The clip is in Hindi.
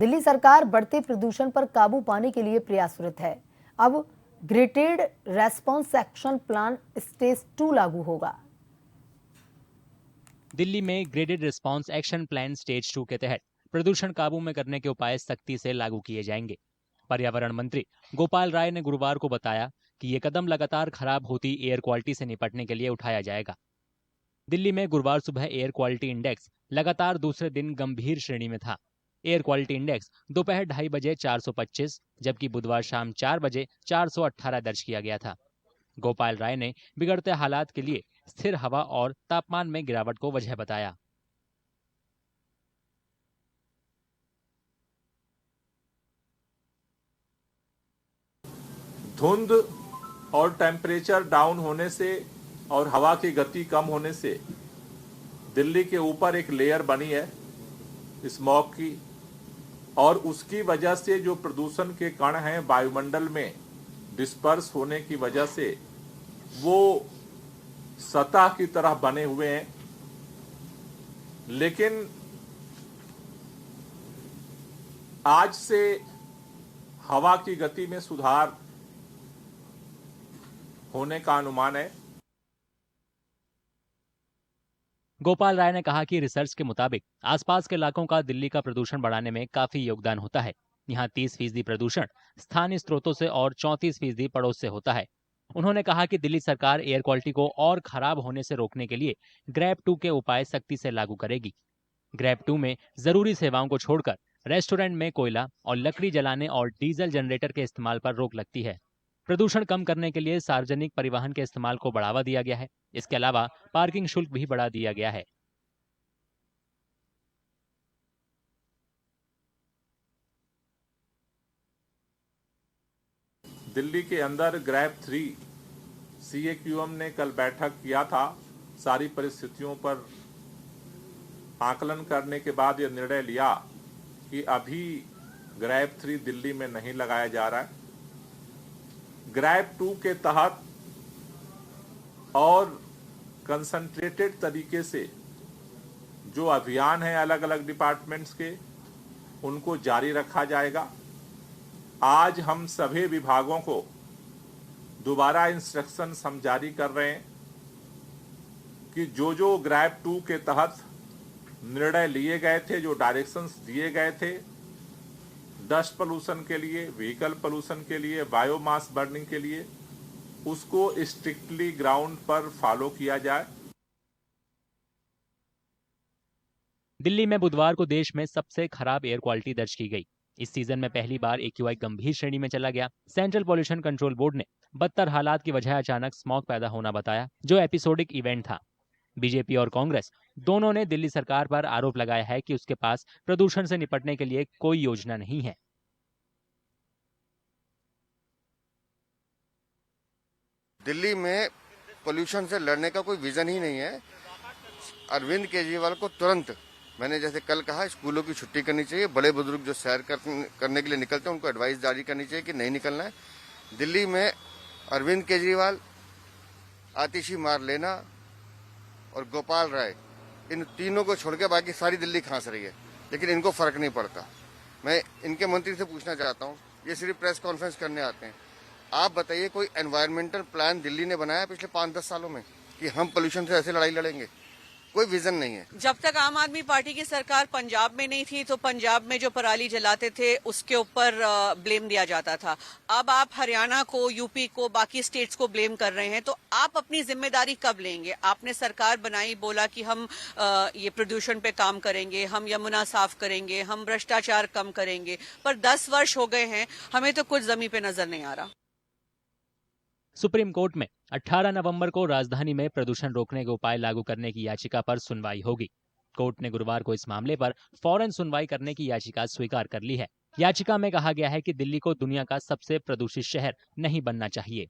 दिल्ली सरकार बढ़ते प्रदूषण पर काबू पाने के लिए प्रयासरत है। अब graded response action plan stage 2 लागू होगा। दिल्ली में graded response action plan stage 2 के तहत प्रदूषण काबू में करने के उपाय सख्ती से लागू किए जाएंगे। पर्यावरण मंत्री गोपाल राय ने गुरुवार को बताया कि ये कदम लगातार खराब होती एयर क्वालिटी से निपटने के लिए उठाया जाएगा। दिल्ली में गुरुवार सुबह एयर क्वालिटी इंडेक्स लगातार दूसरे दिन गंभीर श्रेणी में था। एयर क्वालिटी इंडेक्स दोपहर 2:30 बजे 425, जबकि बुधवार शाम 4 बजे 418 दर्ज किया गया था। गोपाल राय ने बिगड़ते हालात के लिए स्थिर हवा और तापमान में गिरावट को वजह बताया। धुंध और टेम्परेचर डाउन होने से और हवा की गति कम होने से दिल्ली के ऊपर एक लेयर बनी है स्मॉग की, और उसकी वजह से जो प्रदूषण के कण हैं वायुमंडल में डिस्पर्स होने की वजह से वो सतह की तरह बने हुए हैं। लेकिन आज से हवा की गति में सुधार होने का अनुमान है। गोपाल राय ने कहा कि रिसर्च के मुताबिक आसपास के इलाकों का दिल्ली का प्रदूषण बढ़ाने में काफी योगदान होता है। यहाँ 30% प्रदूषण स्थानीय स्रोतों से और 34% पड़ोस से होता है। उन्होंने कहा कि दिल्ली सरकार एयर क्वालिटी को और खराब होने से रोकने के लिए ग्रैब 2 के उपाय सख्ती से लागू करेगी। ग्रैब 2 में जरूरी सेवाओं को छोड़कर रेस्टोरेंट में कोयला और लकड़ी जलाने और डीजल जनरेटर के इस्तेमाल पर रोक लगती है। प्रदूषण कम करने के लिए सार्वजनिक परिवहन के इस्तेमाल को बढ़ावा दिया गया है। इसके अलावा पार्किंग शुल्क भी बढ़ा दिया गया है। दिल्ली के अंदर ग्रैब 3 CAQM ने कल बैठक किया था। सारी परिस्थितियों पर आकलन करने के बाद यह निर्णय लिया कि अभी ग्रैब 3 दिल्ली में नहीं लगाया जा रहा है। ग्रैब 2 के तहत और कंसंट्रेटेड तरीके से जो अभियान है अलग अलग डिपार्टमेंट्स के, उनको जारी रखा जाएगा। आज हम सभी विभागों को दोबारा इंस्ट्रक्शन हम जारी कर रहे हैं कि जो ग्रैब 2 के तहत निर्णय लिए गए थे, जो डायरेक्शंस दिए गए थे डस्ट पोल्यूशन के लिए, व्हीकल पोल्यूशन के लिए, बायोमास बर्निंग के लिए, उसको स्ट्रिक्टली ग्राउंड पर फॉलो किया जाए। दिल्ली में बुधवार को देश में सबसे खराब एयर क्वालिटी दर्ज की गई। इस सीजन में पहली बार AQI गंभीर श्रेणी में चला गया। सेंट्रल पॉल्यूशन कंट्रोल बोर्ड ने बदतर हालात की वजह अचानक स्मॉग पैदा होना बताया, जो एपिसोडिक इवेंट था। बीजेपी और कांग्रेस दोनों ने दिल्ली सरकार पर आरोप लगाया है कि उसके पास प्रदूषण से निपटने के लिए कोई योजना नहीं है। दिल्ली में पोल्यूशन से लड़ने का कोई विजन ही नहीं है। अरविंद केजरीवाल को तुरंत, मैंने जैसे कल कहा, स्कूलों की छुट्टी करनी चाहिए। बड़े बुजुर्ग जो सैर करने के लिए निकलते हैं उनको एडवाइस जारी करनी चाहिए कि नहीं निकलना है। दिल्ली में अरविंद केजरीवाल, आतिशी मारलेना और गोपाल राय, इन तीनों को छोड़ के बाकी सारी दिल्ली खांस रही है, लेकिन इनको फर्क नहीं पड़ता। मैं इनके मंत्री से पूछना चाहता हूँ, ये सिर्फ प्रेस कॉन्फ्रेंस करने आते हैं। आप बताइए, कोई एनवायरमेंटल प्लान दिल्ली ने बनाया पिछले 5-10 सालों में कि हम पोल्यूशन से ऐसे लड़ाई लड़ेंगे? कोई विजन नहीं है। जब तक आम आदमी पार्टी की सरकार पंजाब में नहीं थी तो पंजाब में जो पराली जलाते थे उसके ऊपर ब्लेम दिया जाता था। अब आप हरियाणा को, यूपी को, बाकी स्टेट्स को ब्लेम कर रहे हैं, तो आप अपनी जिम्मेदारी कब लेंगे? आपने सरकार बनाई, बोला कि हम ये प्रदूषण पे काम करेंगे, हम यमुना साफ करेंगे, हम भ्रष्टाचार कम करेंगे, पर 10 वर्ष हो गए हैं, हमें तो कुछ जमीन पे नजर नहीं आ रहा। सुप्रीम कोर्ट में 18 नवंबर को राजधानी में प्रदूषण रोकने के उपाय लागू करने की याचिका पर सुनवाई होगी। कोर्ट ने गुरुवार को इस मामले पर फौरन सुनवाई करने की याचिका स्वीकार कर ली है। याचिका में कहा गया है कि दिल्ली को दुनिया का सबसे प्रदूषित शहर नहीं बनना चाहिए।